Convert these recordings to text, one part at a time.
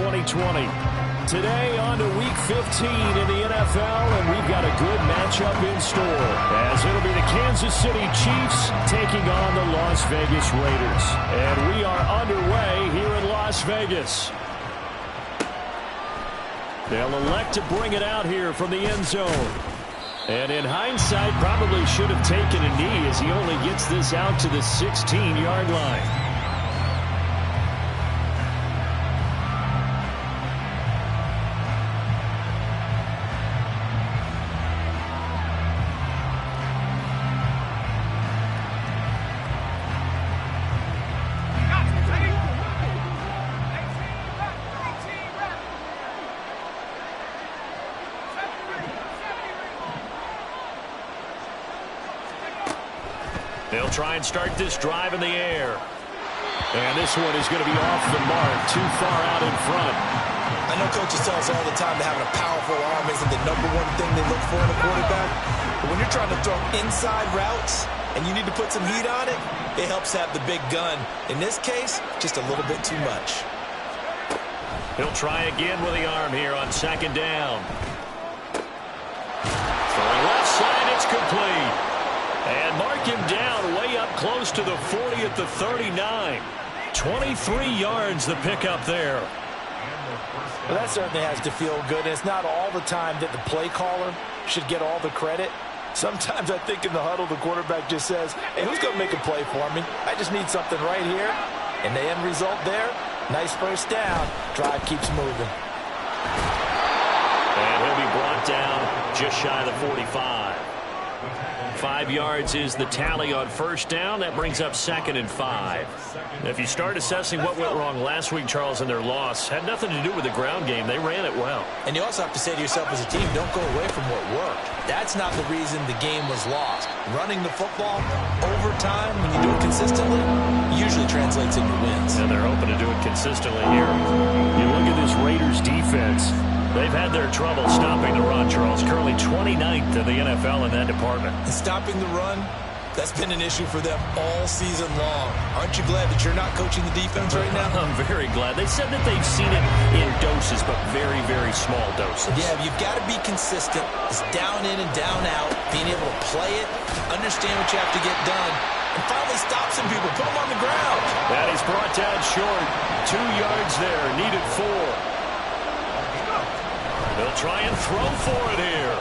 2020. Today on to Week 15 in the NFL, and we've got a good matchup in store, as it'll be the Kansas City Chiefs taking on the Las Vegas Raiders. And we are underway here in Las Vegas. They'll elect to bring it out here from the end zone. And in hindsight, probably should have taken a knee as he only gets this out to the 16-yard line. They'll try and start this drive in the air. And this one is going to be off the mark, too far out in front. I know coaches tell us all the time that having a powerful arm isn't the number one thing they look for in a quarterback. But when you're trying to throw inside routes and you need to put some heat on it, it helps have the big gun. In this case, just a little bit too much. He'll try again with the arm here on second down. Throwing left side, it's complete. And mark him down way up close to the 40 at the 39. 23 yards the pickup there. Well, that certainly has to feel good. And it's not all the time that the play caller should get all the credit. Sometimes I think in the huddle the quarterback just says, hey, who's going to make a play for me? I just need something right here. And the end result there, nice first down. Drive keeps moving. And he'll be brought down just shy of the 45. 5 yards is the tally on first down. That brings up 2nd and 5. If you start assessing what went wrong last week, Charles, in their loss, had nothing to do with the ground game. They ran it well. And you also have to say to yourself as a team, don't go away from what worked. That's not the reason the game was lost. Running the football over time, when you do it consistently, usually translates into wins. And they're hoping to do it consistently here. You look at this Raiders defense. They've had their trouble stopping the run, Charles. Currently 29th in the NFL in that department. And stopping the run, that's been an issue for them all season long. Aren't you glad that you're not coaching the defense right now? I'm very glad. They said that they've seen it in doses, but very, very small doses. Yeah, you've got to be consistent. It's down in and down out, being able to play it, understand what you have to get done, and finally stop some people, put them on the ground. That is brought down short. 2 yards there, needed 4. They'll try and throw for it here.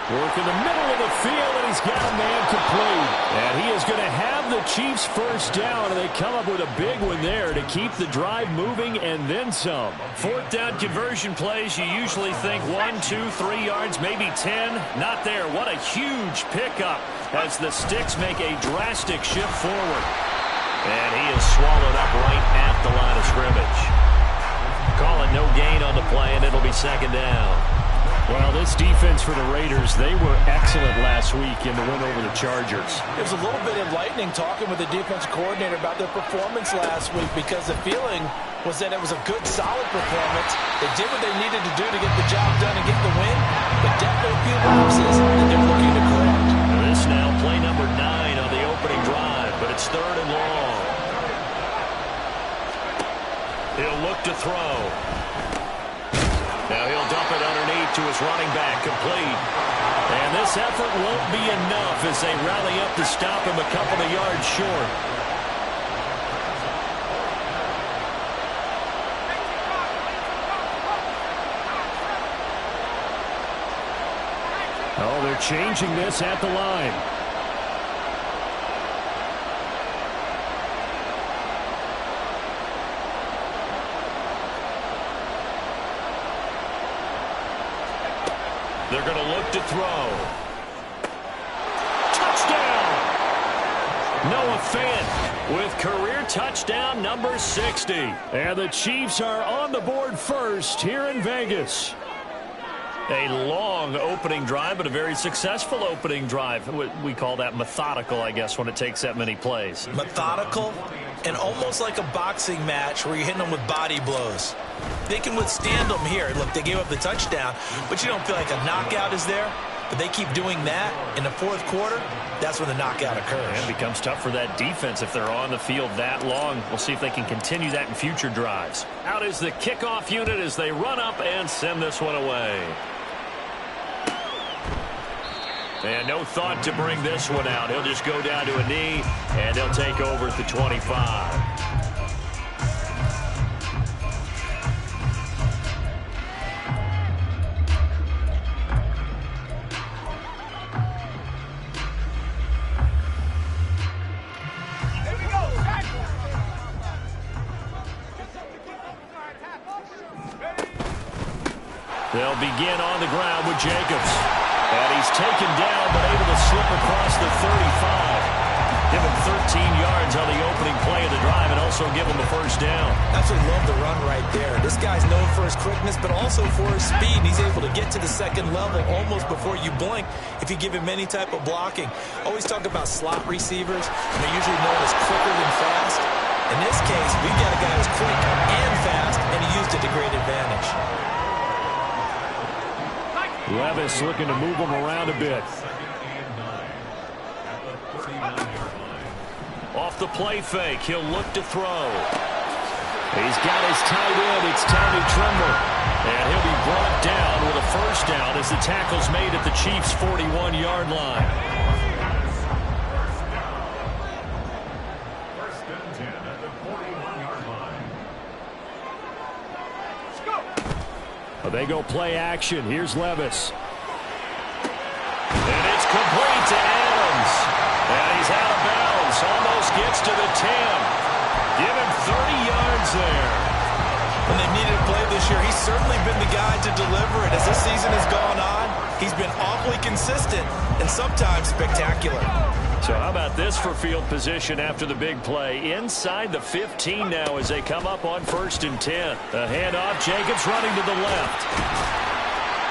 Work in the middle of the field, and he's got a man complete. And he is going to have the Chiefs first down, and they come up with a big one there to keep the drive moving and then some. 4th down conversion plays, you usually think 1, 2, 3 yards, maybe 10. Not there. What a huge pickup as the Sticks make a drastic shift forward. And he is swallowed up right at the line of scrimmage. Calling no gain on the play, and it'll be 2nd down. Well, this defense for the Raiders, they were excellent last week in the win over the Chargers. It was a little bit enlightening talking with the defense coordinator about their performance last week, because the feeling was that it was a good, solid performance. They did what they needed to do to get the job done and get the win, but definitely a few lapses that they're looking to correct. This now play number 9 on the opening drive, but it's 3rd and long. He'll look to throw. Now he'll dump it underneath to his running back, complete. And this effort won't be enough as they rally up to stop him a couple of yards short. Oh, they're changing this at the line. They're going to look to throw. Touchdown! Noah Fant with career touchdown number 60. And the Chiefs are on the board first here in Vegas. A long opening drive, but a very successful opening drive. We call that methodical, I guess, when it takes that many plays. Methodical and almost like a boxing match where you're hitting them with body blows. They can withstand them here. Look, they gave up the touchdown, but you don't feel like a knockout is there. But they keep doing that in the fourth quarter, that's when the knockout occurs. And it becomes tough for that defense if they're on the field that long. We'll see if they can continue that in future drives. Out is the kickoff unit as they run up and send this one away. And no thought to bring this one out. He'll just go down to a knee, and he'll take over at the 25. They'll begin on the ground with Jacobs. And he's taken down, but able to slip across the 35. Give him 13 yards on the opening play of the drive and also give him a first down. Absolutely love the run right there. This guy's known for his quickness, but also for his speed. And he's able to get to the second level almost before you blink if you give him any type of blocking. Always talk about slot receivers, and they're usually known as quicker than fast. In this case, we've got a guy who's quick and fast, and he used it to great advantage. Levis looking to move him around a bit. Off the play fake, he'll look to throw. He's got his tight end, it's Tommy Tremble. And he'll be brought down with a first down as the tackle's made at the Chiefs' 41-yard line. First and 10 at the 41-yard line. Let's go. They go play action. Here's Levis. And it's complete to Adams. And he's out of bounds. Almost gets to the 10. Give him 30 yards there. When they've needed a play this year, he's certainly been the guy to deliver it. As this season has gone on, he's been awfully consistent and sometimes spectacular. So how about this for field position after the big play? Inside the 15 now as they come up on 1st and 10. The handoff, Jacobs running to the left.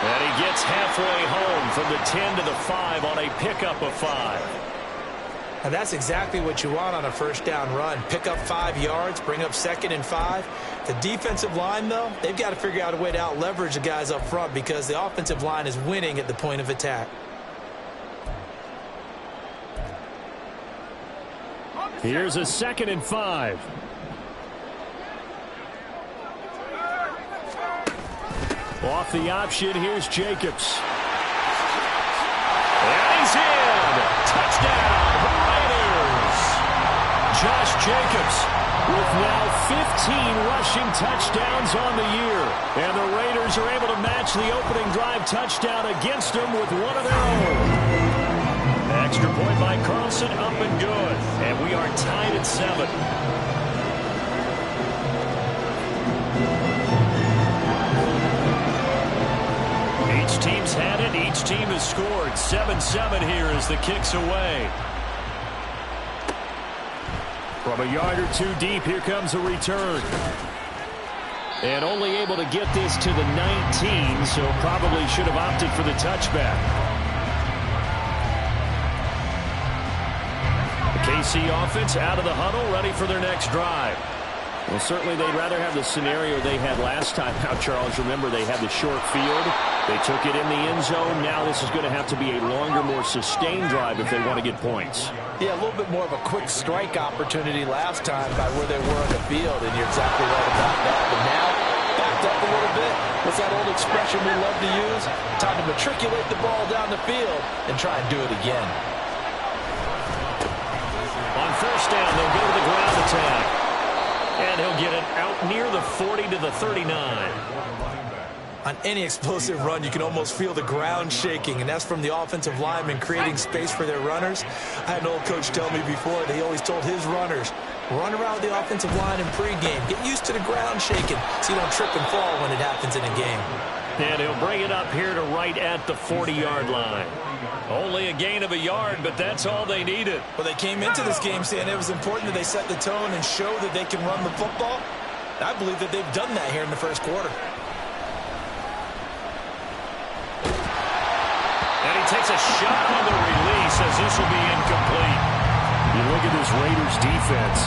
And he gets halfway home from the 10 to the 5 on a pickup of 5. And that's exactly what you want on a first down run. Pick up 5 yards, bring up 2nd and 5. The defensive line, though, they've got to figure out a way to out-leverage the guys up front because the offensive line is winning at the point of attack. Here's a 2nd and 5. Off the option, here's Jacobs. And he's in! Touchdown, Raiders! Josh Jacobs with now 15 rushing touchdowns on the year. And the Raiders are able to match the opening drive touchdown against them with one of their own. Extra point by Carlson, up and good. And we are tied at 7. Each team's had it. Each team has scored. 7-7 here as the kick's away. From a yard or 2 deep, here comes a return. And only able to get this to the 19, so probably should have opted for the touchback. The KC offense out of the huddle, ready for their next drive. Well, certainly they'd rather have the scenario they had last time out, Charles. Remember, they had the short field. They took it in the end zone. Now this is going to have to be a longer, more sustained drive if they want to get points. Yeah, a little bit more of a quick strike opportunity last time by where they were on the field, and you're exactly right about that. But now, backed up a little bit. What's that old expression we love to use? Time to matriculate the ball down the field and try and do it again. On first down, they'll go to the ground attack. And he'll get it out near the 40 to the 39. On any explosive run, you can almost feel the ground shaking, and that's from the offensive linemen creating space for their runners. I had an old coach tell me before that he always told his runners, run around the offensive line in pregame. Get used to the ground shaking so you don't trip and fall when it happens in a game. And he'll bring it up here to right at the 40-yard line. Only a gain of a yard, but that's all they needed. Well, they came into this game saying it was important that they set the tone and show that they can run the football. I believe that they've done that here in the first quarter. And he takes a shot on the release as this will be incomplete. You look at this Raiders defense.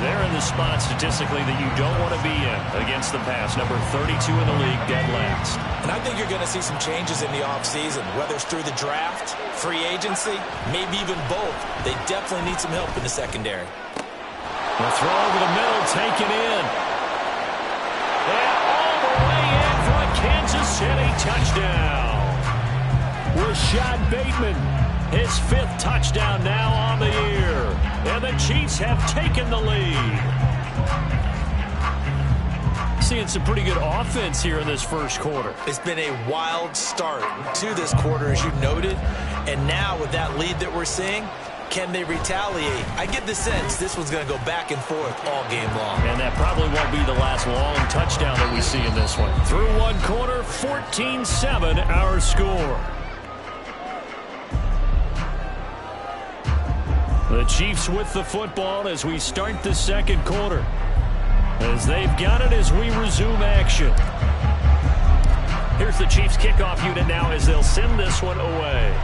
They're in the spot statistically that you don't want to be in against the pass. Number 32 in the league, dead last. And I think you're going to see some changes in the offseason, whether it's through the draft, free agency, maybe even both. They definitely need some help in the secondary. The throw over the middle, taken in. And all the way in for a Kansas City touchdown. Rashad Bateman, his 5th touchdown now on the year. And the Chiefs have taken the lead. Seeing some pretty good offense here in this first quarter. It's been a wild start to this quarter, as you noted. And now with that lead that we're seeing, can they retaliate? I get the sense this one's going to go back and forth all game long. And that probably won't be the last long touchdown that we see in this one. Through one quarter, 14-7 our score. The Chiefs with the football as we start the second quarter. As they've got it as we resume action. Here's the Chiefs kickoff unit now as they'll send this one away.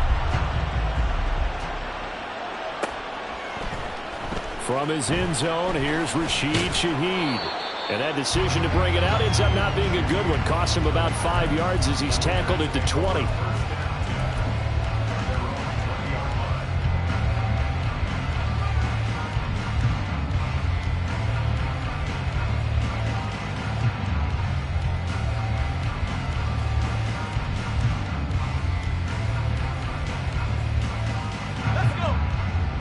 From his end zone, here's Rashid Shaheed. And that decision to bring it out ends up not being a good one. Cost him about 5 yards as he's tackled at the 20.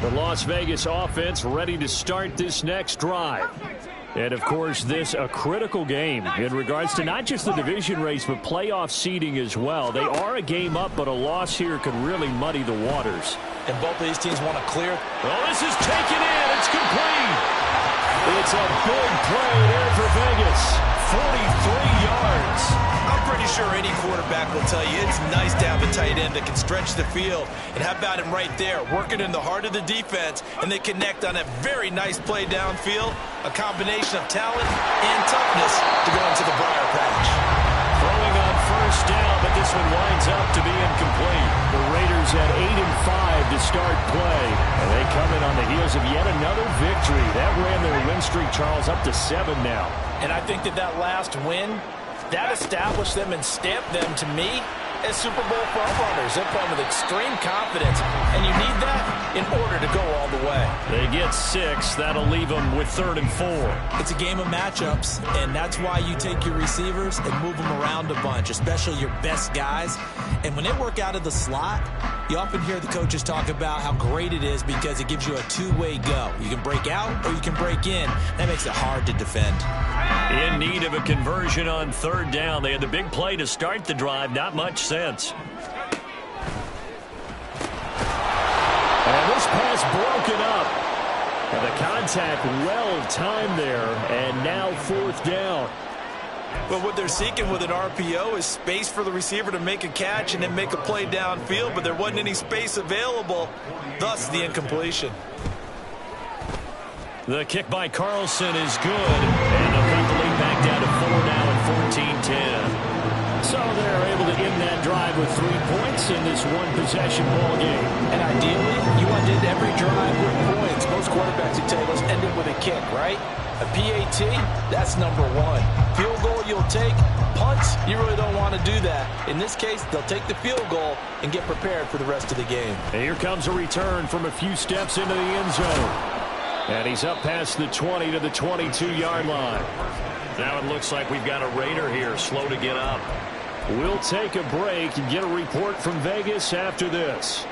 The Las Vegas offense ready to start this next drive. And, of course, this a critical game in regards to not just the division race, but playoff seeding as well. They are a game up, but a loss here could really muddy the waters. And both of these teams want to clear. Oh, this is taken in. It's complete. It's a big play there for Vegas. 43 yards. I'm pretty sure any quarterback will tell you it's nice to have a tight end that can stretch the field. And how about him right there, working in the heart of the defense, and they connect on a very nice play downfield, a combination of talent and toughness to go into the briar patch. Throwing on first down, but this one winds up to be incomplete. The Raiders at 8-5 to start play, and they come in on the heels of yet another victory. That ran their win streak, Charles, up to 7 now. And I think that last win, that established them and stamped them, to me, as Super Bowl frontrunners. They're playing with extreme confidence, and you need that in order to go all the way. They get 6. That'll leave them with 3rd and 4. It's a game of matchups, and that's why you take your receivers and move them around a bunch, especially your best guys. And when they work out of the slot, you often hear the coaches talk about how great it is because it gives you a two-way go. You can break out or you can break in. That makes it hard to defend. In need of a conversion on 3rd down. They had the big play to start the drive. Not much sense. And this pass broken up. And the contact well timed there. And now 4th down. But what they're seeking with an RPO is space for the receiver to make a catch and then make a play downfield, but there wasn't any space available, thus the incompletion. The kick by Carlson is good, and they'll cut the lead back down to 4 now at 14-10. So they're able to end that drive with 3 points in this one-possession ball game. And ideally, you want to end every drive with points. Most quarterbacks would tell you, let's end it with a kick, right? A PAT, that's number 1. Field goal you'll take. Punts, you really don't want to do that. In this case, they'll take the field goal and get prepared for the rest of the game. And here comes a return from a few steps into the end zone. And he's up past the 20 to the 22-yard line. Now it looks like we've got a Raider here, slow to get up. We'll take a break and get a report from Vegas after this.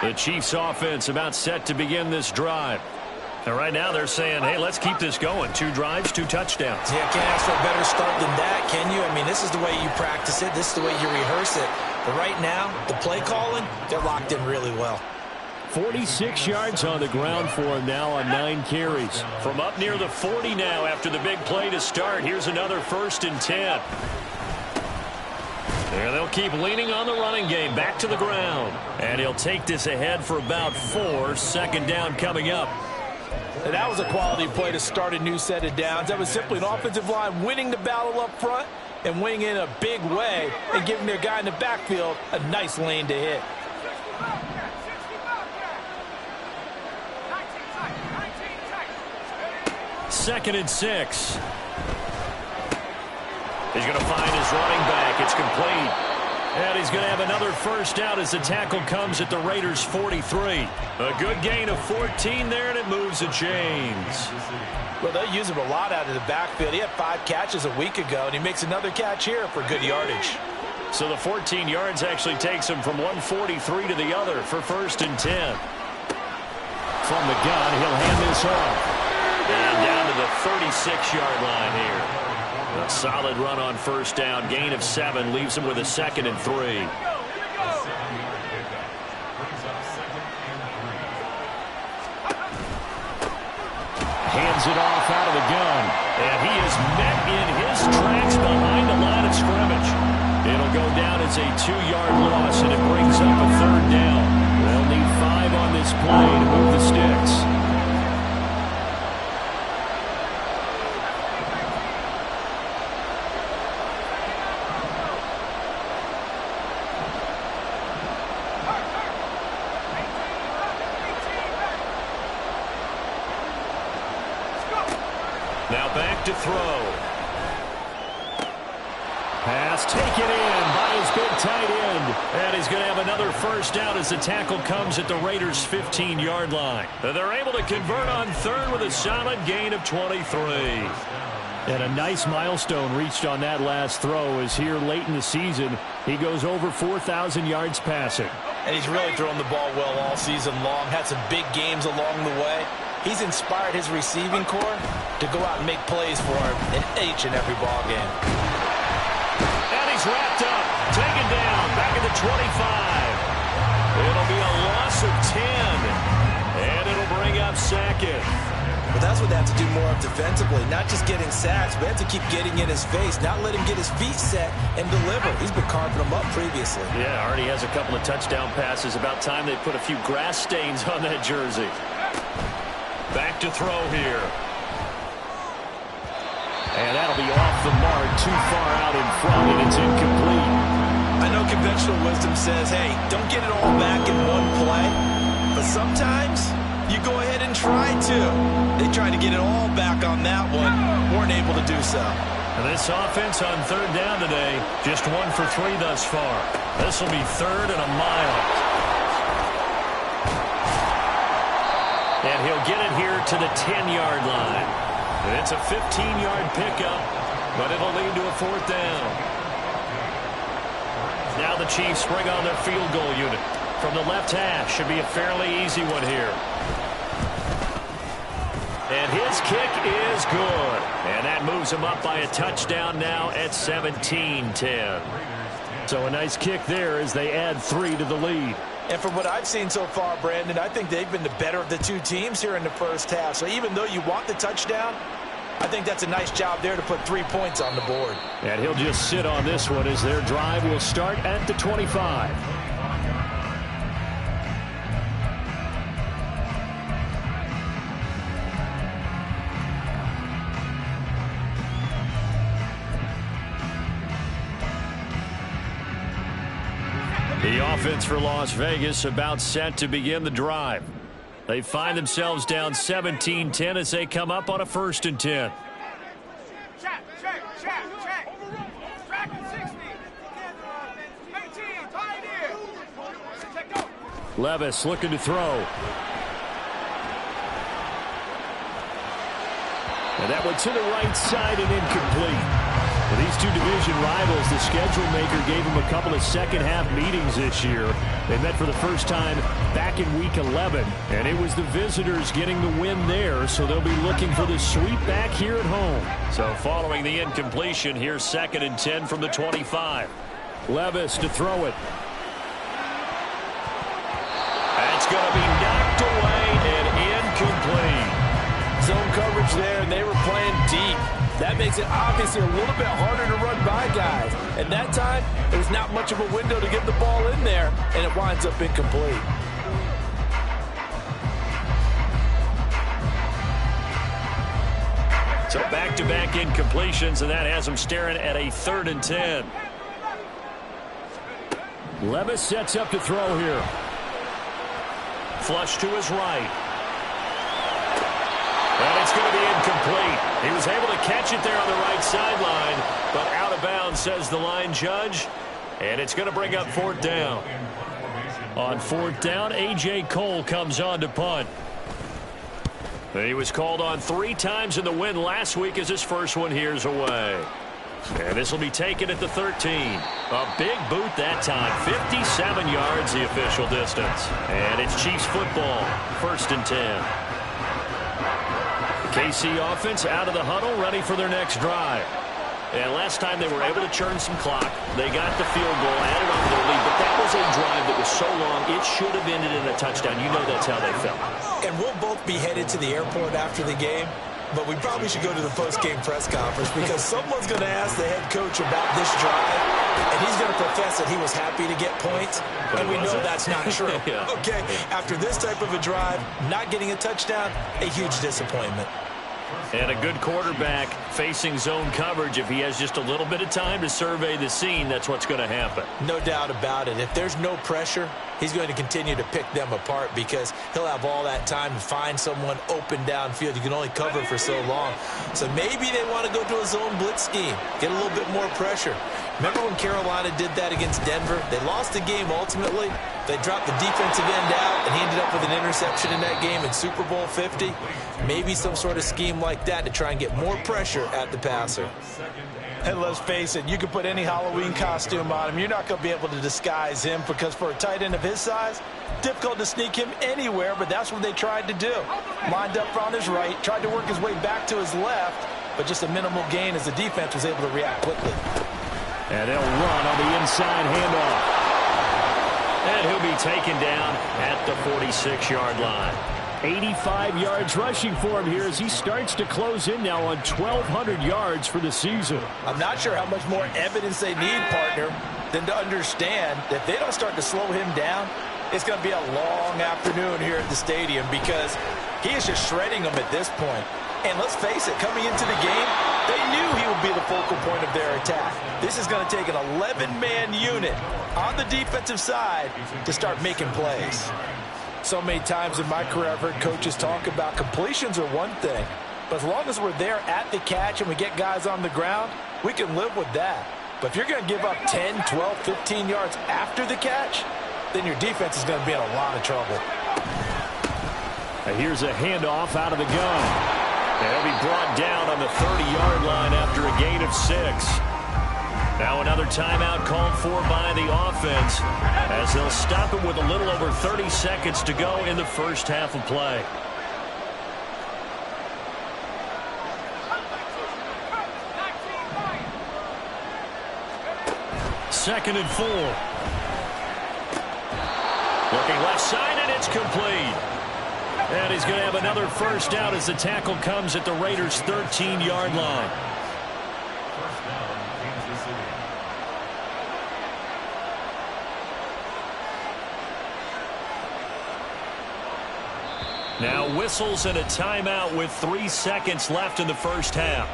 The Chiefs offense about set to begin this drive. And right now they're saying, hey, let's keep this going. 2 drives, 2 touchdowns. Yeah, can't ask for a better start than that, can you? I mean, this is the way you practice it. This is the way you rehearse it. But right now, the play calling, they're locked in really well. 46 yards on the ground for him now on 9 carries. From up near the 40 now after the big play to start. Here's another 1st and 10. And they'll keep leaning on the running game. Back to the ground. And he'll take this ahead for about 4. 2nd down coming up. And that was a quality play to start a new set of downs. That was simply an offensive line winning the battle up front and winning in a big way and giving their guy in the backfield a nice lane to hit. 2nd and 6. He's going to find his running back. It's complete. And he's going to have another first down as the tackle comes at the Raiders' 43. A good gain of 14 there, and it moves the chains. Well, they use him a lot out of the backfield. He had 5 catches a week ago, and he makes another catch here for good yardage. So the 14 yards actually takes him from 143 to the other for 1st and 10. From the gun, he'll hand this off. And down to the 36-yard line here. A solid run on 1st down. Gain of 7 leaves him with a 2nd and 3. Hands it off out of the gun. And he is met in his tracks behind the line of scrimmage. It'll go down as a 2-yard loss, and it brings up a 3rd down. They'll need 5 on this play to move the sticks. Now back to throw. Pass taken in by his big tight end. And he's going to have another first down as the tackle comes at the Raiders' 15-yard line. They're able to convert on 3rd with a solid gain of 23. And a nice milestone reached on that last throw as here late in the season, he goes over 4,000 yards passing. And he's really thrown the ball well all season long. Had some big games along the way. He's inspired his receiving corps to go out and make plays for him in each and every ball game. And he's wrapped up, taken down, back at the 25. It'll be a loss of 10, and it'll bring up 2nd. But that's what they have to do more of defensively, not just getting sacks, but they have to keep getting in his face, not let him get his feet set and deliver. He's been carving them up previously. Yeah, already has a couple of touchdown passes. About time they put a few grass stains on that jersey. Back to throw here. And that'll be off the mark, too far out in front, and it's incomplete. I know conventional wisdom says, hey, don't get it all back in one play. But sometimes you go ahead and try to. They tried to get it all back on that one. Weren't able to do so. And this offense on 3rd down today, just 1 for 3 thus far. This will be 3rd and a mile. And he'll get it here to the 10-yard line. And it's a 15-yard pickup, but it'll lead to a 4th down. Now the Chiefs bring on their field goal unit. From the left hash, should be a fairly easy one here. And his kick is good. And that moves him up by a touchdown now at 17-10. So a nice kick there as they add 3 to the lead. And from what I've seen so far, Brandon, I think they've been the better of the 2 teams here in the first half. So even though you want the touchdown, I think that's a nice job there to put 3 points on the board. And he'll just sit on this one as their drive will start at the 25. The offense for Las Vegas about set to begin the drive. They find themselves down 17-10 as they come up on a 1st and 10. Check. Track at 60. 18, tight end. Levis looking to throw. And that one to the right side and incomplete. For these 2 division rivals, the schedule maker gave them a couple of second-half meetings this year. They met for the first time back in Week 11, and it was the visitors getting the win there, so they'll be looking for the sweep back here at home. So following the incompletion, here's 2nd and 10 from the 25. Levis to throw it. That's going to be knocked away and incomplete. Zone coverage there, and they were playing deep. That makes it obviously a little bit harder to run by guys. And that time, there's not much of a window to get the ball in there, and it winds up incomplete. So back-to-back incompletions, and that has them staring at a 3rd and 10. Levis sets up to throw here. Flush to his right. And it's going to be incomplete. catch it there on the right sideline, but out of bounds, says the line judge. And it's going to bring up fourth down. On fourth down, A.J. Cole comes on to punt. He was called on 3 times in the win last week as his first one here's away. And this will be taken at the 13. A big boot that time. 57 yards, the official distance. And it's Chiefs football. 1st and 10. The KC offense out of the huddle, ready for their next drive. And last time they were able to churn some clock. They got the field goal, added on to their lead, but that was a drive that was so long it should have ended in a touchdown. You know that's how they felt. And we'll both be headed to the airport after the game, but we probably should go to the post-game press conference because someone's going to ask the head coach about this drive, and he's going to profess that he was happy to get points, and we know that's not true. Yeah. Okay, after this type of a drive, not getting a touchdown, a huge disappointment. And a good quarterback facing zone coverage. If he has just a little bit of time to survey the scene, that's what's going to happen. No doubt about it. If there's no pressure, he's going to continue to pick them apart because he'll have all that time to find someone open downfield. You can only cover for so long. So maybe they want to go to a zone blitz scheme, get a little bit more pressure. Remember when Carolina did that against Denver? They lost the game ultimately. They dropped the defensive end out, and he ended up with an interception in that game in Super Bowl 50. Maybe some sort of scheme like that to try and get more pressure at the passer. And let's face it, you can put any Halloween costume on him. You're not going to be able to disguise him because for a tight end of his size, difficult to sneak him anywhere, but that's what they tried to do. Lined up on his right, tried to work his way back to his left, but just a minimal gain as the defense was able to react quickly. And they'll run on the inside handoff. And he'll be taken down at the 46-yard line. 85 yards rushing for him here as he starts to close in now on 1,200 yards for the season. I'm not sure how much more evidence they need, partner, than to understand that if they don't start to slow him down, it's going to be a long afternoon here at the stadium because he is just shredding them at this point. And let's face it, coming into the game, they knew he would be the focal point of their attack. This is going to take an 11-man unit on the defensive side to start making plays. So many times in my career, I've heard coaches talk about completions are one thing, but as long as we're there at the catch and we get guys on the ground, we can live with that. But if you're going to give up 10, 12, 15 yards after the catch, then your defense is going to be in a lot of trouble. And here's a handoff out of the gun. And he'll be brought down on the 30-yard line after a gain of 6. Now another timeout called for by the offense as they'll stop him with a little over 30 seconds to go in the first half of play. Second and 4. Looking left side, and it's complete. And he's going to have another first down as the tackle comes at the Raiders' 13-yard line. Now whistles and a timeout with 3 seconds left in the first half.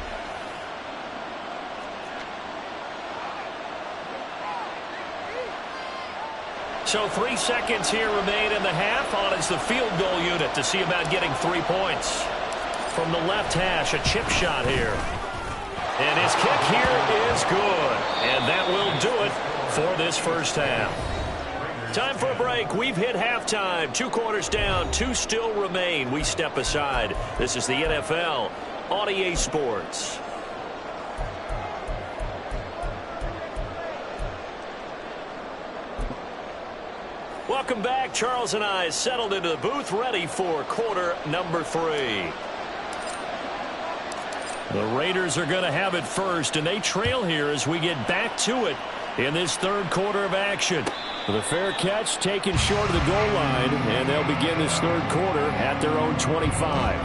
So 3 seconds here remain in the half. On is the field goal unit to see about getting 3 points. From the left hash, a chip shot here. And his kick here is good. And that will do it for this first half. Time for a break. We've hit halftime. 2 quarters down. 2 still remain. We step aside. This is the NFL on EA Sports. Welcome back. Charles and I settled into the booth ready for quarter number 3. The Raiders are going to have it first, and they trail here as we get back to it in this third quarter of action. The fair catch taken short of the goal line, and they'll begin this third quarter at their own 25.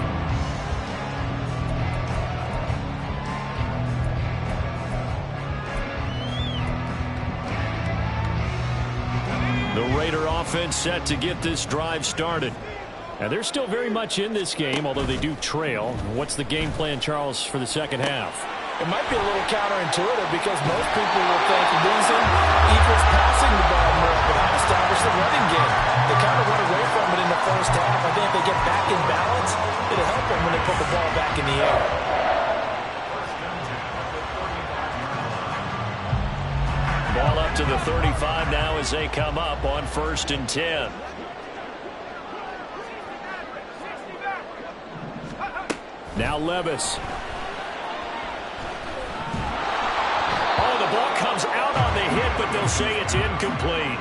The Raider offense set to get this drive started. And they're still very much in this game, although they do trail. What's the game plan, Charles, for the second half? It might be a little counterintuitive because most people will think losing equals passing the ball more, but I've established the running game. They kind of went away from it in the first half. I think if they get back in balance, it'll help them when they put the ball back in the air. to the 35 now as they come up on 1st and 10. Now Levis. Oh, the ball comes out on the hit, but they'll say it's incomplete.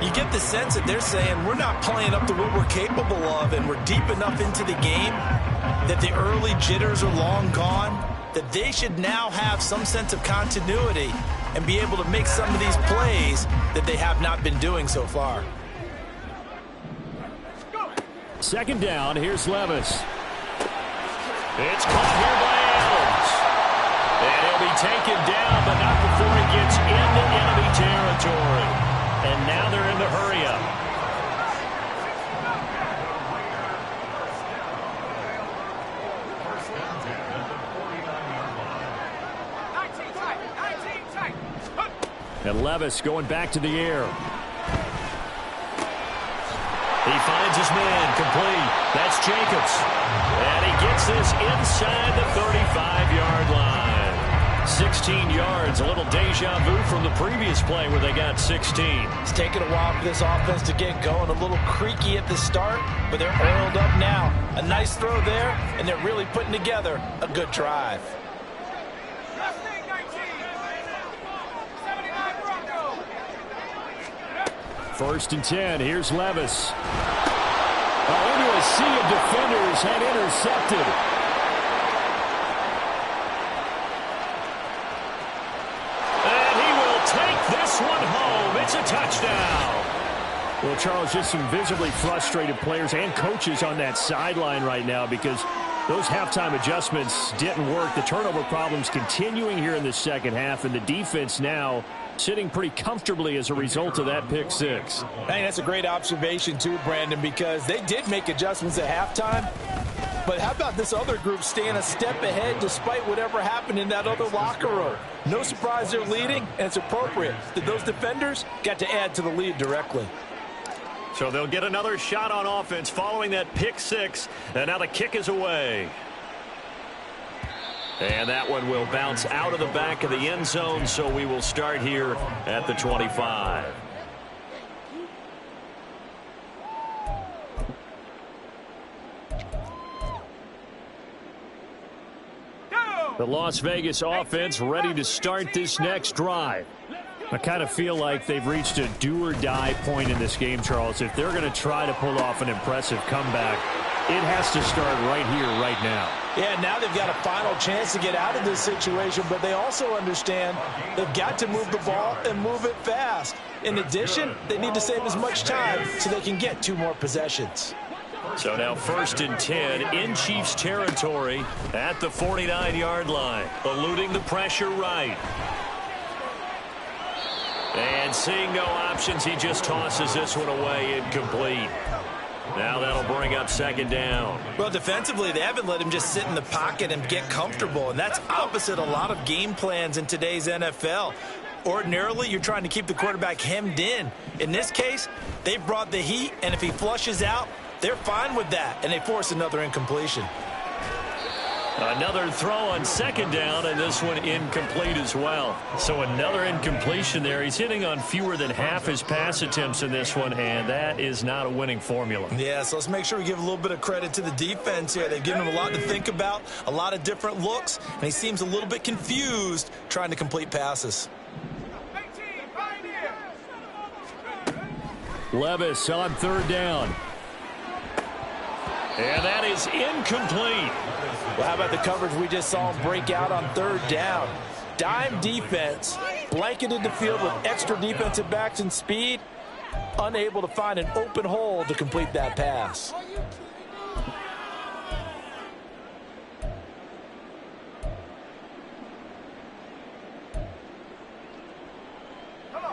You get the sense that they're saying we're not playing up to what we're capable of, and we're deep enough into the game that the early jitters are long gone, that they should now have some sense of continuity and be able to make some of these plays that they have not been doing so far. 2nd down, here's Levis. It's caught here by Adams. And he'll be taken down, but not before he gets into enemy territory. And now they're in the hurry-up. And Levis going back to the air. He finds his man, complete. That's Jacobs. And he gets this inside the 35-yard line. 16 yards, a little deja vu from the previous play where they got 16. It's taken a while for this offense to get going. A little creaky at the start, but they're oiled up now. A nice throw there, and they're really putting together a good drive. 1st and 10. Here's Levis. Into a sea of defenders and intercepted. And he will take this one home. It's a touchdown. Well, Charles, just some visibly frustrated players and coaches on that sideline right now because those halftime adjustments didn't work. The turnover problems continuing here in the second half, and the defense now sitting pretty comfortably as a result of that pick six. I think that's a great observation too, Brandon, because they did make adjustments at halftime. But how about this other group staying a step ahead despite whatever happened in that other locker room? No surprise they're leading, and it's appropriate that those defenders got to add to the lead directly. So they'll get another shot on offense following that pick six, and now the kick is away. And that one will bounce out of the back of the end zone, so we will start here at the 25. The Las Vegas offense ready to start this next drive. I kind of feel like they've reached a do-or-die point in this game, Charles. If they're going to try to pull off an impressive comeback, it has to start right here, right now. Yeah, now they've got a final chance to get out of this situation, but they also understand they've got to move the ball and move it fast. In addition, they need to save as much time so they can get 2 more possessions. So now 1st and 10 in Chiefs territory at the 49-yard line. Eluding the pressure right. And seeing no options, he just tosses this one away incomplete. Now that'll bring up 2nd down. Well, defensively, they haven't let him just sit in the pocket and get comfortable, and that's opposite a lot of game plans in today's NFL. Ordinarily, you're trying to keep the quarterback hemmed in. In this case, they brought the heat, and if he flushes out, they're fine with that, and they force another incompletion. Another throw on 2nd down, and this one incomplete as well. So another incompletion there. He's hitting on fewer than half his pass attempts in this one, and that is not a winning formula. Yeah, so let's make sure we give a little bit of credit to the defense here. They've given him a lot to think about, a lot of different looks, and he seems a little bit confused trying to complete passes. Levis on 3rd down. And that is incomplete. Well, how about the coverage we just saw him break out on 3rd down? Dime defense, blanketed the field with extra defensive backs and speed, unable to find an open hole to complete that pass.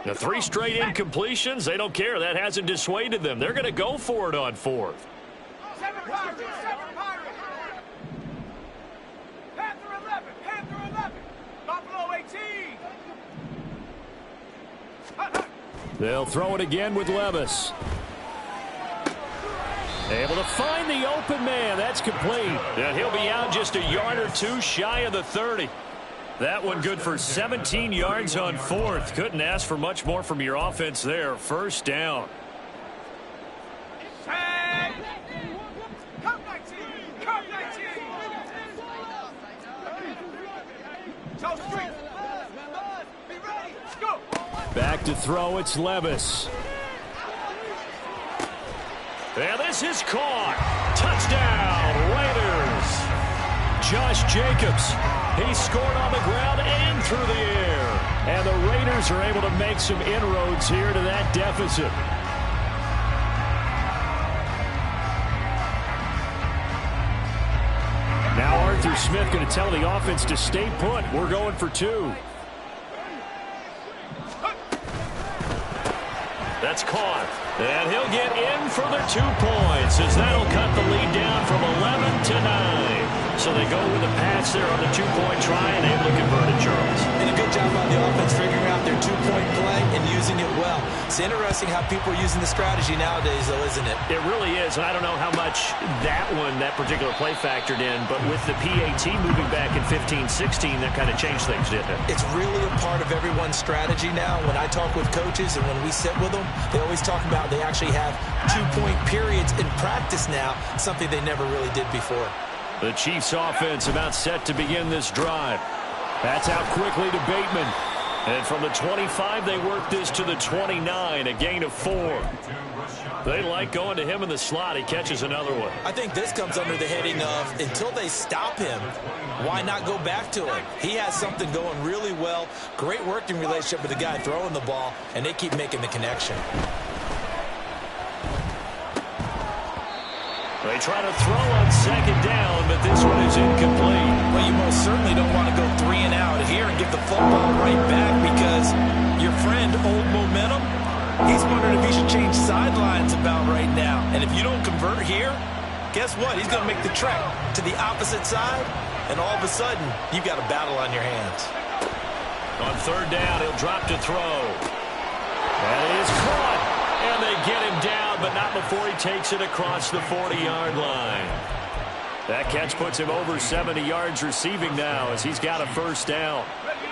The 3 straight incompletions, they don't care. That hasn't dissuaded them. They're going to go for it on 4th. 7 Pirates, 7 Pirates. Panther 11, Panther 11. Buffalo 18. They'll throw it again with Levis. Able to find the open man. That's complete. And he'll be out just a yard or 2 shy of the 30. That one good for 17 yards on fourth. Couldn't ask for much more from your offense there. First down. Hey! Come 19! Come 19! Toe street! Be ready! Go! Back to throw, it's Levis. And this is caught. Touchdown, Raiders. Josh Jacobs. He scored on the ground and through the air. And the Raiders are able to make some inroads here to that deficit. Now Arthur Smith going to tell the offense to stay put. We're going for two. That's caught. And he'll get in for the 2 points as that'll cut the lead down from 11 to 9. So they go with the pass there on the 2-point try and able to convert it, Charles. And a good job by the offense figuring out their 2-point play and using it well. It's interesting how people are using the strategy nowadays, though, isn't it? It really is, and I don't know how much that particular play factored in, but with the PAT moving back in 15-16, that kind of changed things, didn't it? It's really a part of everyone's strategy now. When I talk with coaches and when we sit with them, they always talk about they actually have 2-point periods in practice now, something they never really did before. The Chiefs offense about set to begin this drive. That's out quickly to Bateman. And from the 25, they work this to the 29, a gain of 4. They like going to him in the slot. He catches another one. I think this comes under the heading of until they stop him, why not go back to him? He has something going really well, great working relationship with the guy throwing the ball, and they keep making the connection. They try to throw on second down, but this one is incomplete. Well, you most certainly don't want to go 3 and out here and give the football right back because your friend, Old Momentum, he's wondering if he should change sidelines about right now. And if you don't convert here, guess what? He's going to make the trek to the opposite side, and all of a sudden, you've got a battle on your hands. On third down, he'll drop to throw. That is caught. And they get him down, but not before he takes it across the 40-yard line. That catch puts him over 70 yards receiving now as he's got a first down. 60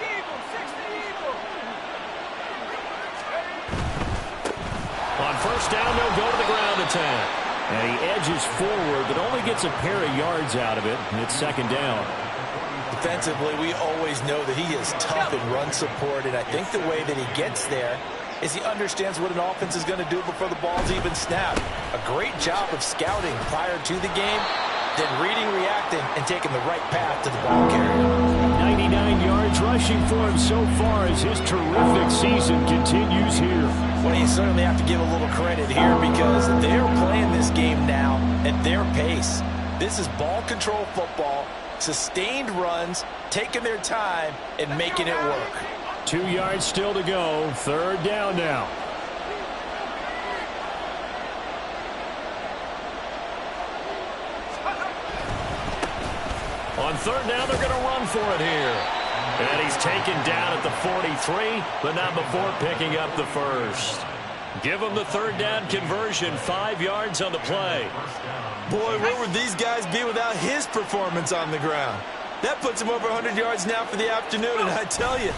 Eagles! 60 Eagles! On first down, they'll go to the ground attack. And he edges forward, but only gets a pair of yards out of it, and it's second down. Defensively, we always know that he is tough in run support, and I think the way that he gets there is he understands what an offense is going to do before the ball's even snapped. A great job of scouting prior to the game, then reading, reacting, and taking the right path to the ball carrier. 99 yards rushing for him so far as his terrific season continues here. Well, you certainly have to give a little credit here because they're playing this game now at their pace. This is ball control football, sustained runs, taking their time, and making it work. 2 yards still to go. Third down now. On third down, they're going to run for it here. And he's taken down at the 43, but not before picking up the first. Give him the third down conversion, 5 yards on the play. Boy, where would these guys be without his performance on the ground? That puts him over 100 yards now for the afternoon, and I tell you,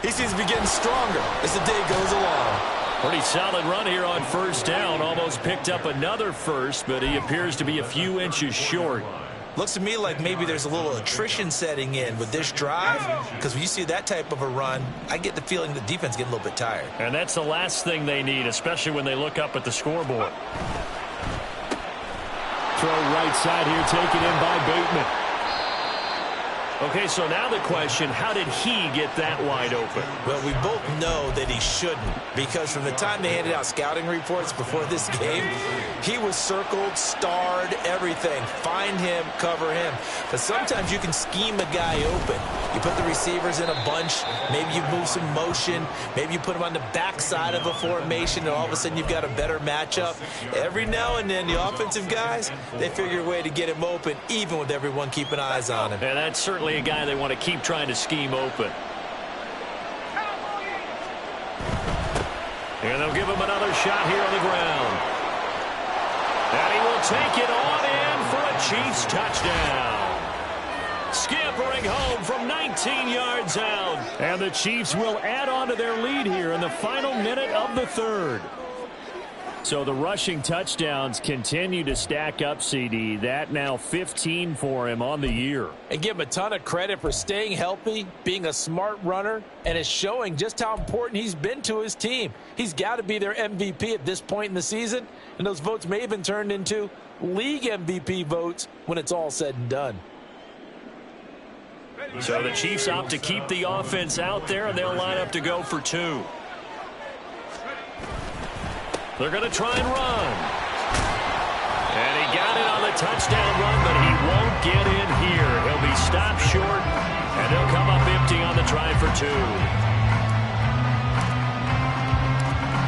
he seems to be getting stronger as the day goes along. Pretty solid run here on first down. Almost picked up another first, but he appears to be a few inches short. Looks to me like maybe there's a little attrition setting in with this drive, because when you see that type of a run, I get the feeling the defense is getting a little bit tired. And that's the last thing they need, especially when they look up at the scoreboard. Throw right side here, taken in by Bateman. Okay, so now the question, how did he get that wide open? Well, we both know that he shouldn't, because from the time they handed out scouting reports before this game, he was circled, starred, everything. Find him, cover him. But sometimes you can scheme a guy open. You put the receivers in a bunch, maybe you move some motion, maybe you put them on the backside of a formation, and all of a sudden you've got a better matchup. Every now and then, the offensive guys, they figure a way to get him open, even with everyone keeping eyes on him. And that's certainly a guy they want to keep trying to scheme open. And they'll give him another shot here on the ground. And he will take it on in for a Chiefs touchdown. Scampering heading home from 19 yards out. And the Chiefs will add on to their lead here in the final minute of the third. So the rushing touchdowns continue to stack up, CD. That now 15 for him on the year. And give him a ton of credit for staying healthy, being a smart runner, and is showing just how important he's been to his team. He's got to be their MVP at this point in the season, and those votes may have been turned into league MVP votes when it's all said and done. So the Chiefs opt to keep the offense out there, and they'll line up to go for two. They're going to try and run. And he got it on the touchdown run, but he won't get in here. He'll be stopped short, and he'll come up empty on the try for two.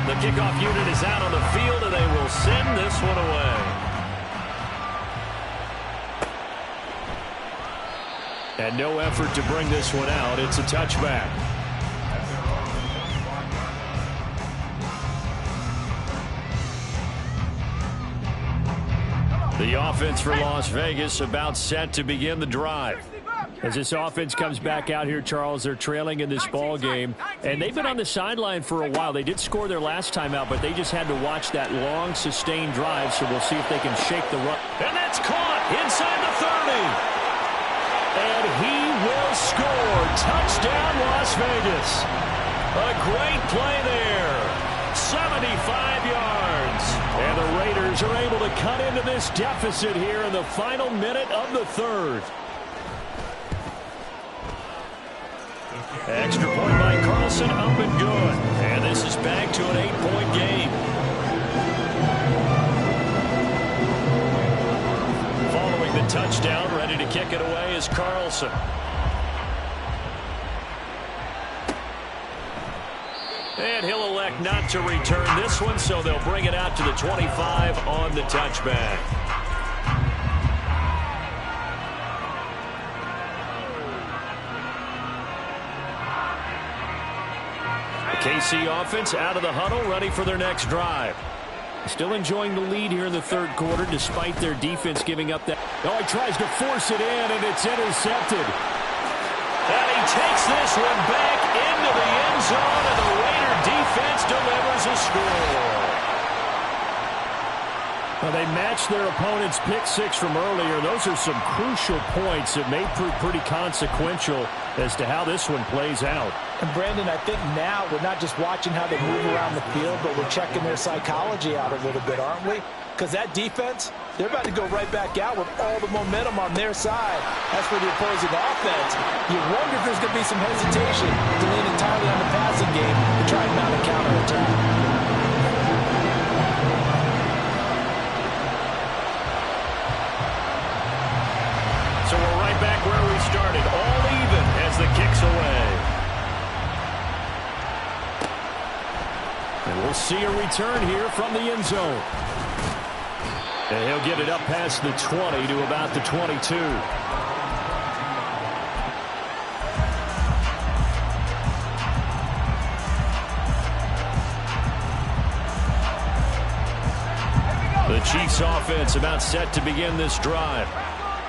The kickoff unit is out on the field, and they will send this one away. And no effort to bring this one out. It's a touchback. The offense for Las Vegas about set to begin the drive. As this offense comes back out here, Charles, they're trailing in this ball game, and they've been on the sideline for a while. They did score their last time out, but they just had to watch that long, sustained drive, so we'll see if they can shake the run. And that's caught inside the 30. And he will score. Touchdown, Las Vegas. A great play there. 75 yards. And the Raiders are able to cut into this deficit here in the final minute of the third. Extra point by Carlson, up and good. And this is back to an 8-point game. Following the touchdown, ready to kick it away is Carlson. And he'll elect not to return this one, so they'll bring it out to the 25 on the touchback. The KC offense out of the huddle, ready for their next drive. Still enjoying the lead here in the third quarter, despite their defense giving up that. Oh, he tries to force it in, and it's intercepted. And he takes this one back into the end zone, and the Raider defense delivers a score. Well, they matched their opponent's pick six from earlier. Those are some crucial points that may prove pretty consequential as to how this one plays out. And, Brandon, I think now we're not just watching how they move around the field, but we're checking their psychology out a little bit, aren't we? Because that defense, they're about to go right back out with all the momentum on their side. As for the opposing offense, you wonder if there's going to be some hesitation to lean entirely on the passing game to try and mount a counterattack. So we're right back where we started, all even as the kick's away. And we'll see a return here from the end zone. And he'll get it up past the 20 to about the 22. The Chiefs offense about set to begin this drive.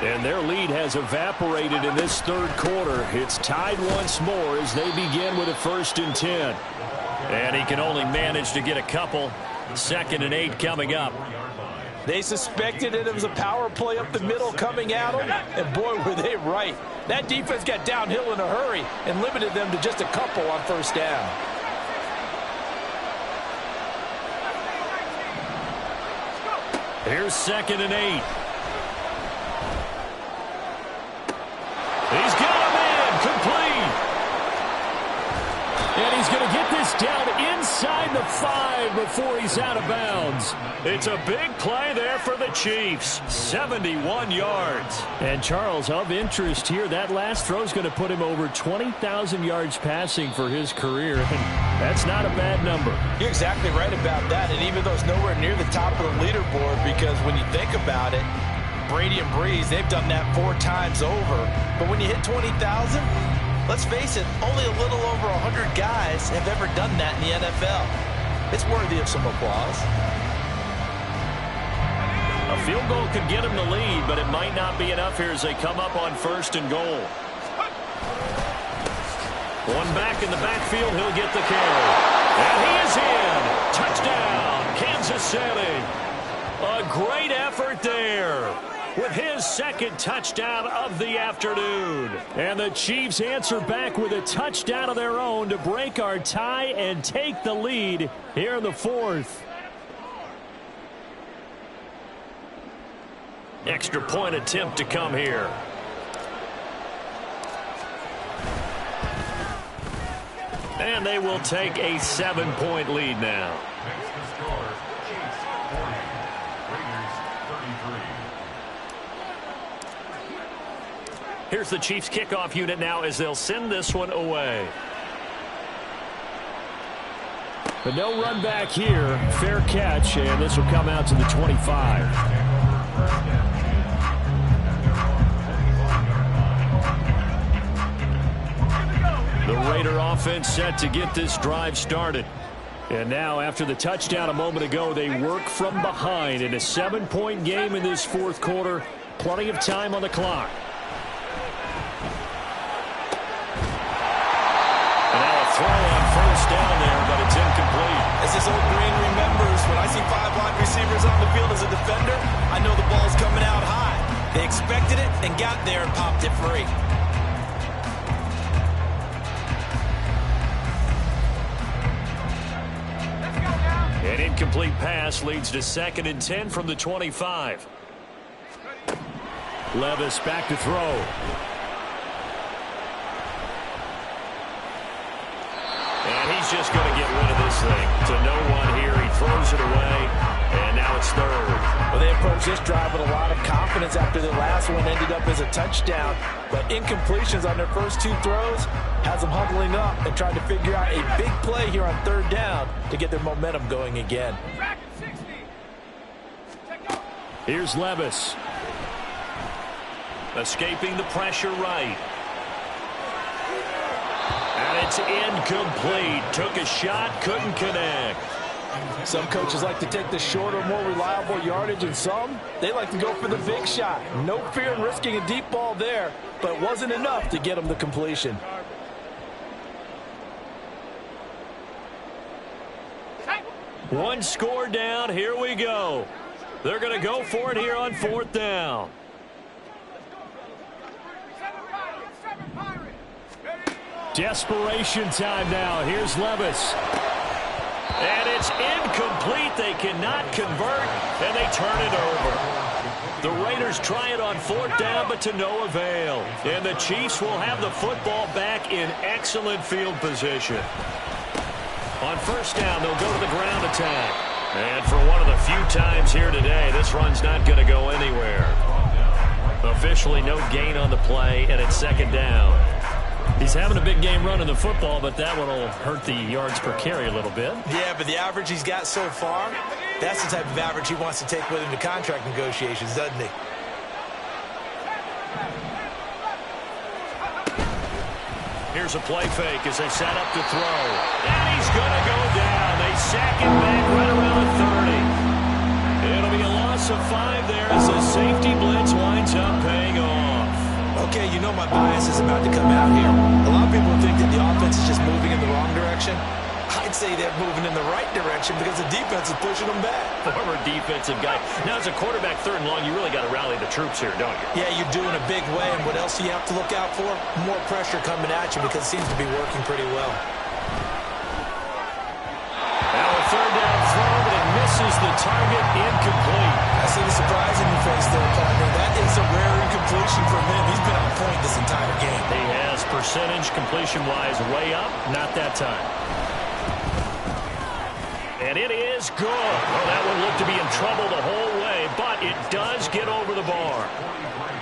And their lead has evaporated in this third quarter. It's tied once more as they begin with a 1st and 10. And he can only manage to get a couple. 2nd and 8 coming up. They suspected it was a power play up the middle coming at them, and boy, were they right. That defense got downhill in a hurry and limited them to just a couple on 1st down. Here's 2nd and 8. He's got him in, complete. And he's going to get this down inside the 5 before he's out of bounds. It's a big play there for the Chiefs. 71 yards. And Charles, of interest here, that last throw is going to put him over 20,000 yards passing for his career. And that's not a bad number. You're exactly right about that. And even though it's nowhere near the top of the leaderboard, because when you think about it, Brady and Breeze, they've done that 4 times over. But when you hit 20,000, let's face it, only a little over 100 guys have ever done that in the NFL. It's worthy of some applause. A field goal could get them the lead, but it might not be enough here as they come up on 1st and goal. One back in the backfield. He'll get the carry. And he is in. Touchdown, Kansas City. A great effort there with his second touchdown of the afternoon. And the Chiefs answer back with a touchdown of their own to break our tie and take the lead here in the fourth. Extra point attempt to come here. And they will take a 7-point lead now. Next to score, Chiefs 40, Raiders 33. Here's the Chiefs kickoff unit now as they'll send this one away. But no run back here. Fair catch, and this will come out to the 25. The Raider offense set to get this drive started. And now after the touchdown a moment ago, they work from behind in a 7-point game in this fourth quarter. Plenty of time on the clock. And now a throw on first down there, but it's incomplete. As this old Green remembers, when I see 5 wide receivers on the field as a defender, I know the ball's coming out high. They expected it and got there and popped it free. An incomplete pass leads to 2nd and 10 from the 25. Levis back to throw. And he's just going to get rid of this thing to no one here. He throws it away, and now it's 3rd. Well, they approached this drive with a lot of confidence after the last one ended up as a touchdown. But incompletions on their first 2 throws has them huddling up and trying to figure out a big play here on 3rd down to get their momentum going again. Here's Levis. Escaping the pressure right. And it's incomplete. Took a shot, couldn't connect. Some coaches like to take the shorter, more reliable yardage, and some, they like to go for the big shot. No fear in risking a deep ball there, but it wasn't enough to get them the completion. One score down. Here we go. They're going to go for it here on 4th down. Desperation time now. Here's Levis. And it's incomplete. They cannot convert, and they turn it over. The Raiders try it on 4th down, but to no avail. And the Chiefs will have the football back in excellent field position. On 1st down, they'll go to the ground attack. And for one of the few times here today, this run's not going to go anywhere. Officially no gain on the play, and it's 2nd down. He's having a big game running the football, but that one will hurt the yards per carry a little bit. Yeah, but the average he's got so far, that's the type of average he wants to take with him to contract negotiations, doesn't he? Here's a play fake as they set up to throw. And he's going to go down. They sack him back right around the 30. It'll be a loss of 5 there as the safety blitz winds up paying off. Okay, you know my bias is about to come out here. A lot of people think that the offense is just moving in the wrong direction. I'd say they're moving in the right direction because the defense is pushing them back. Former defensive guy. Now, as a quarterback 3rd and long, you really got to rally the troops here, don't you? Yeah, you do in a big way. And what else do you have to look out for? More pressure coming at you because it seems to be working pretty well. Now a 3rd down throw, but it misses the target. Incomplete. I see the surprise in your face there, partner. That is a rare incompletion from him. He's been on point this entire game. He has percentage completion-wise way up. Not that time. And it is good. Well, that one looked to be in trouble the whole way, but it does get over the bar.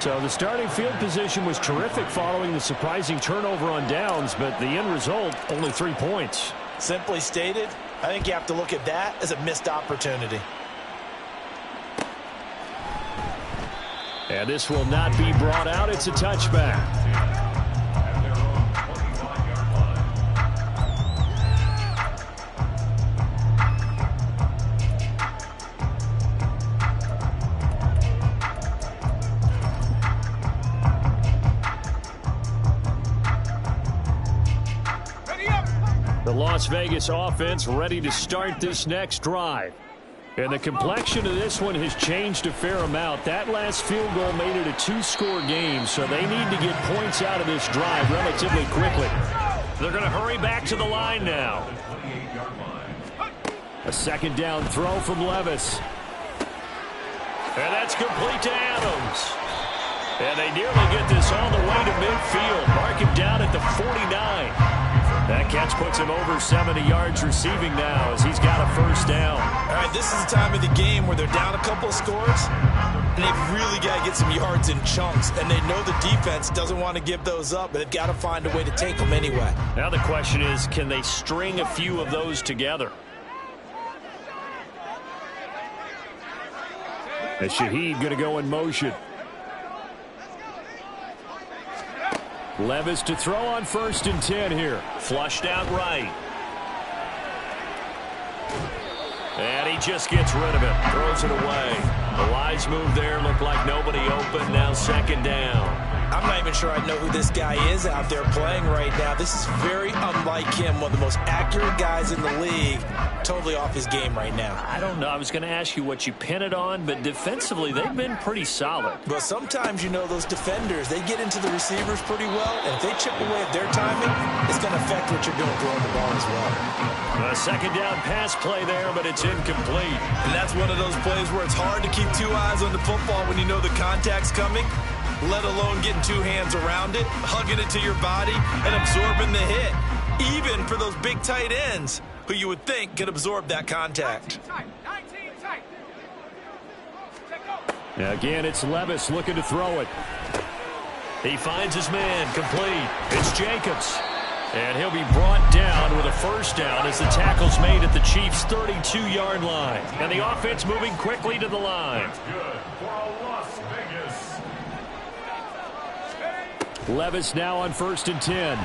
So the starting field position was terrific following the surprising turnover on downs, but the end result, only 3 points. Simply stated, I think you have to look at that as a missed opportunity. And this will not be brought out. It's a touchback. The Las Vegas offense ready to start this next drive. And the complexion of this one has changed a fair amount. That last field goal made it a two-score game, so they need to get points out of this drive relatively quickly. They're going to hurry back to the line now. A second down throw from Levis. And that's complete to Adams. And they nearly get this all the way to midfield. Mark him down at the 49. That catch puts him over 70 yards receiving now as he's got a first down. All right, this is the time of the game where they're down a couple of scores, and they've really got to get some yards in chunks, and they know the defense doesn't want to give those up, but they've got to find a way to take them anyway. Now the question is, can they string a few of those together? And Shaheed going to go in motion. Levis to throw on 1st and 10 here. Flushed out right. And he just gets rid of it. Throws it away. The wise move there. Looked like nobody open. Now 2nd down. I'm not even sure I know who this guy is out there playing right now. This is very unlike him. One of the most accurate guys in the league. Totally off his game right now. I don't know. I was going to ask you what you pin it on, but defensively they've been pretty solid. But sometimes, you know, those defenders, they get into the receivers pretty well, and if they chip away at their timing, it's going to affect what you're doing throwing the ball as well. A 2nd down pass play there, but it's incomplete. And that's one of those plays where it's hard to keep 2 eyes on the football when you know the contact's coming, let alone getting 2 hands around it, hugging it to your body, and absorbing the hit. Even for those big tight ends who you would think could absorb that contact. 19 tight. Now again, it's Levis looking to throw it. He finds his man, complete. It's Jacobs. And he'll be brought down with a first down as the tackle's made at the Chiefs' 32-yard line. And the offense moving quickly to the line. Good for Las Vegas. Levis now on 1st and 10.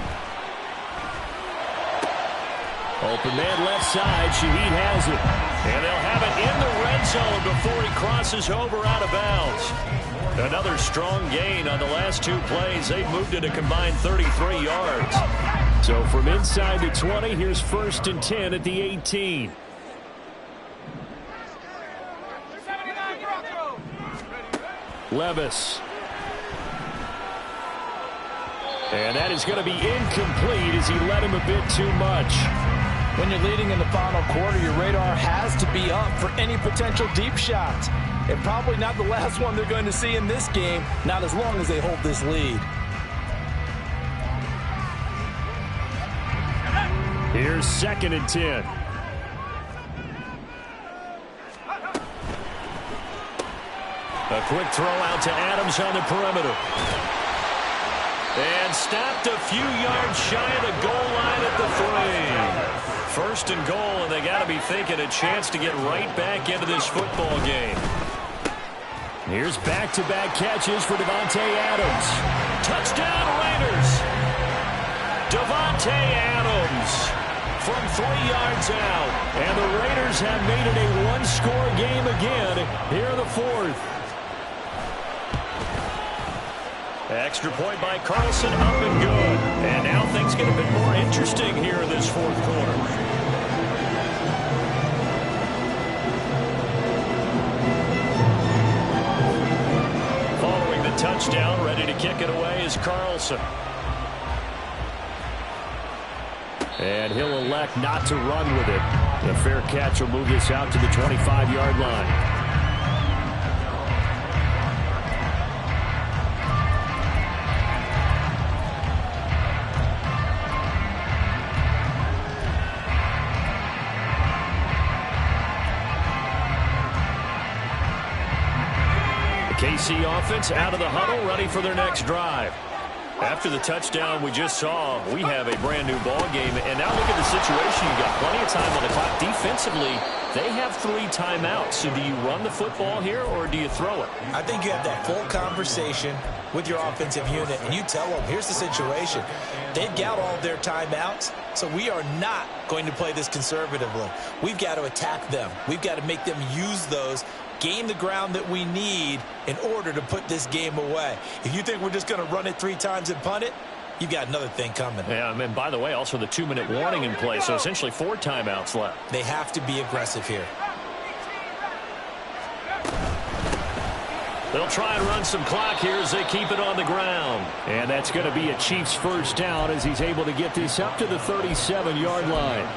Open man left side. Shaheed has it. And they'll have it in the red zone before he crosses over out of bounds. Another strong gain on the last 2 plays. They've moved it a combined 33 yards. So from inside the 20, here's 1st and 10 at the 18. Levis. And that is going to be incomplete as he led him a bit too much. When you're leading in the final quarter, your radar has to be up for any potential deep shots. And probably not the last one they're going to see in this game, not as long as they hold this lead. Here's 2nd and 10. A quick throw out to Adams on the perimeter. And stopped a few yards shy of the goal line at the 3. 1st and goal, and they got to be thinking a chance to get right back into this football game. Here's back-to-back catches for Davante Adams. Touchdown Raiders. Davante Adams from 3 yards out. And the Raiders have made it a one-score game again here in the 4th. Extra point by Carlson, up and good. And now things get a bit more interesting here in this 4th quarter. Touchdown, ready to kick it away is Carlson. And he'll elect not to run with it. The fair catch will move this out to the 25-yard line. KC offense out of the huddle, ready for their next drive. After the touchdown we just saw, we have a brand new ball game. And now look at the situation. You've got plenty of time on the clock. Defensively, they have 3 timeouts. So do you run the football here or do you throw it? I think you have that full conversation with your offensive unit, and you tell them, here's the situation. They've got all their timeouts, so we are not going to play this conservatively. We've got to attack them. We've got to make them use those, gain the ground that we need in order to put this game away. If you think we're just going to run it 3 times and punt it, you've got another thing coming. Yeah, and by the way, also the 2-minute warning in play, so essentially 4 timeouts left. They have to be aggressive here. They'll try and run some clock here as they keep it on the ground. And that's going to be a Chiefs first down as he's able to get this up to the 37-yard line.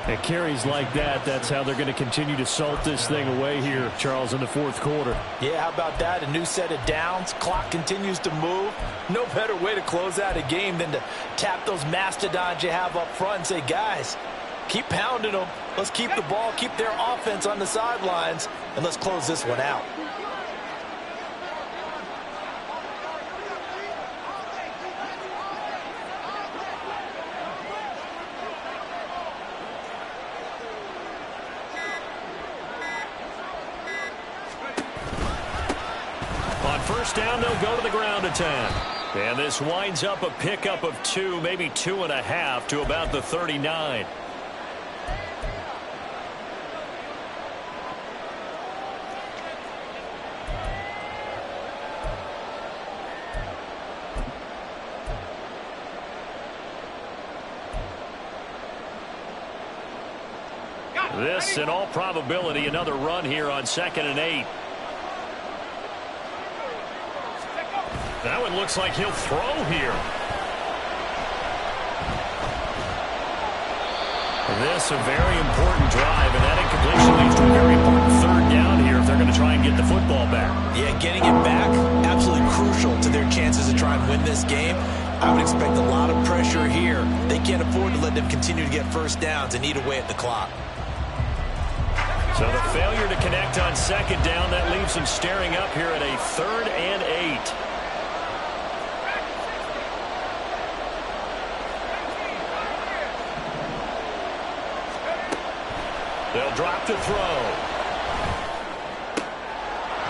And carries like that, that's how they're going to continue to salt this thing away here, Charles, in the fourth quarter. Yeah, how about that? A new set of downs. Clock continues to move. No better way to close out a game than to tap those mastodons you have up front and say, guys, keep pounding them. Let's keep the ball, keep their offense on the sidelines, and let's close this one out. First down, they'll go to the ground attack. And this winds up a pickup of 2, maybe 2.5 to about the 39. This, in all probability, another run here on 2nd and 8. That one looks like he'll throw here. This a very important drive, and that incompletion leads to a very important 3rd down here if they're going to try and get the football back. Yeah, getting it back, absolutely crucial to their chances to try and win this game. I would expect a lot of pressure here. They can't afford to let them continue to get first downs and eat away at the clock. So the failure to connect on 2nd down, that leaves them staring up here at a 3rd and 8. They'll drop to throw.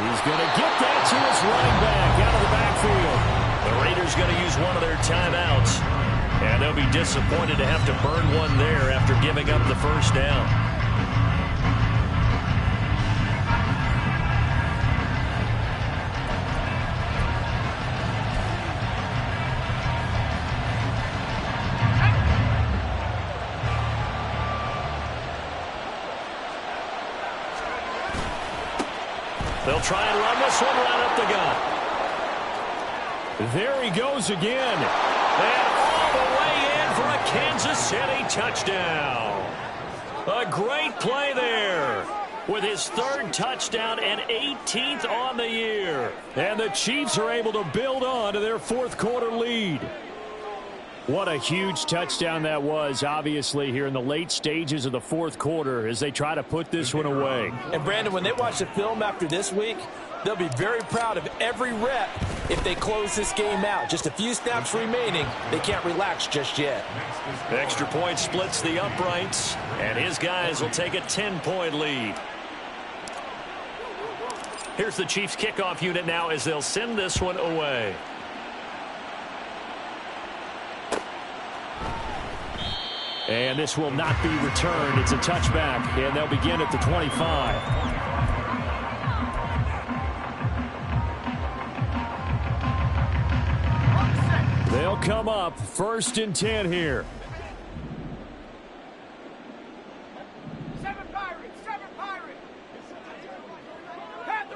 He's going to get that to his running back out of the backfield. The Raiders going to use one of their timeouts. And they'll be disappointed to have to burn one there after giving up the first down. They'll try and run this one right up the gut. There he goes again. And all the way in for a Kansas City touchdown. A great play there with his 3rd touchdown and 18th on the year. And the Chiefs are able to build on to their 4th quarter lead. What a huge touchdown that was, obviously, here in the late stages of the 4th quarter as they try to put this one away. And, Brandon, when they watch the film after this week, they'll be very proud of every rep if they close this game out. Just a few snaps remaining. They can't relax just yet. Extra point splits the uprights, and his guys will take a 10-point lead. Here's the Chiefs kickoff unit now as they'll send this one away. And this will not be returned. It's a touchback, and they'll begin at the 25. They'll come up 1st and 10 here. 7 Pirates, 7 Pirates. Panther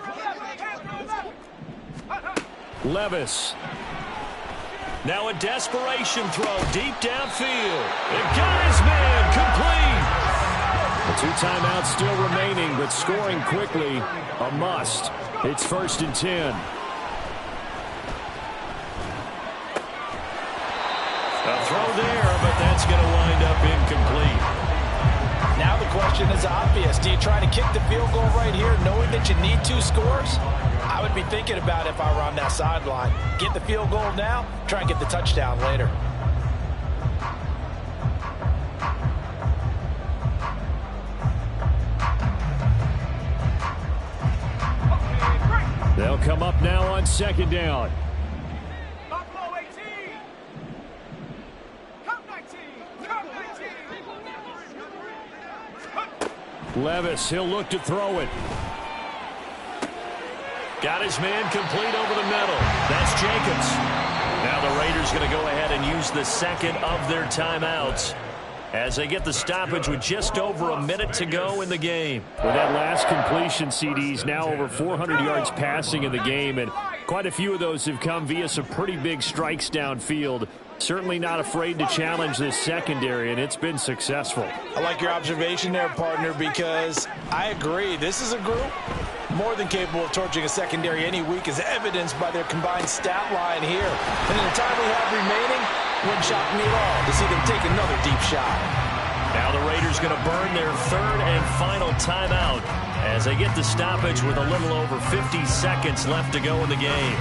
11. Levis. Now a desperation throw deep downfield. And got his man complete. The 2 timeouts still remaining, but scoring quickly a must. It's 1st and 10. A throw there, but that's going to wind up incomplete. Now the question is obvious. Do you try to kick the field goal right here knowing that you need 2 scores? I would be thinking about it if I were on that sideline. Get the field goal now, try and get the touchdown later. They'll come up now on 2nd down. Buffalo 18. Count 19. Count 19. Levis, he'll look to throw it. Got his man complete over the middle. That's Jacobs. Now the Raiders Raiders going to go ahead and use the second of their timeouts as they get the stoppage with just over a minute to go in the game. With that last completion, CD's now over 400 yards passing in the game, and quite a few of those have come via some pretty big strikes downfield. Certainly not afraid to challenge this secondary, and it's been successful. I like your observation there, partner, because I agree. This is a group more than capable of torching a secondary any week, as evidenced by their combined stat line here. And in the time we have remaining, wouldn't shock me at all to see them take another deep shot. Now the Raiders going to burn their third and final timeout as they get the stoppage with a little over 50 seconds left to go in the game.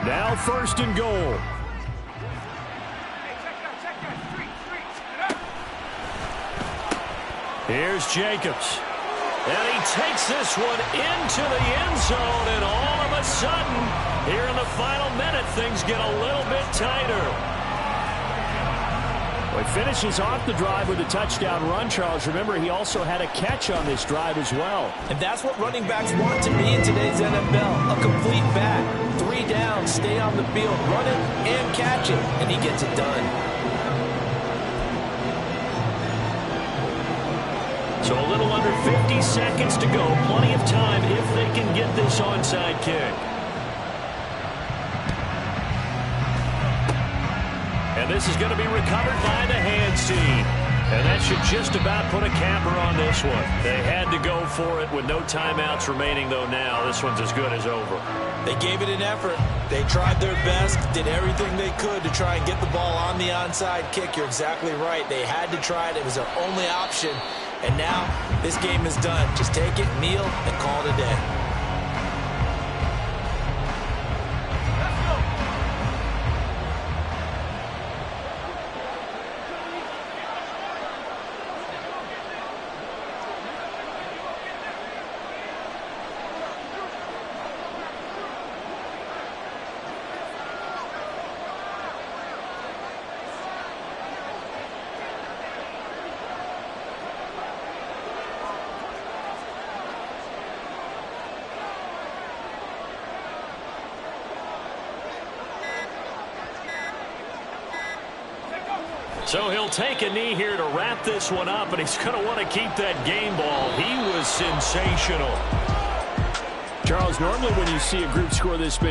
Now first and goal. Here's Jacobs. And he takes this one into the end zone, and all of a sudden, here in the final minute, things get a little bit tighter. Well, he finishes off the drive with a touchdown run, Charles. Remember, he also had a catch on this drive as well. And that's what running backs want to be in today's NFL. A complete back. 3 down, stay on the field, run it and catch it, and he gets it done. So a little under 50 seconds to go. Plenty of time if they can get this onside kick. And this is going to be recovered by the hands team. And that should just about put a capper on this one. They had to go for it with no timeouts remaining, though now. This one's as good as over. They gave it an effort. They tried their best, did everything they could to try and get the ball on the onside kick. You're exactly right. They had to try it. It was their only option. And now this game is done. Just take it, kneel, and call it a day. So he'll take a knee here to wrap this one up, and he's going to want to keep that game ball. He was sensational. Charles, normally when you see a group score this many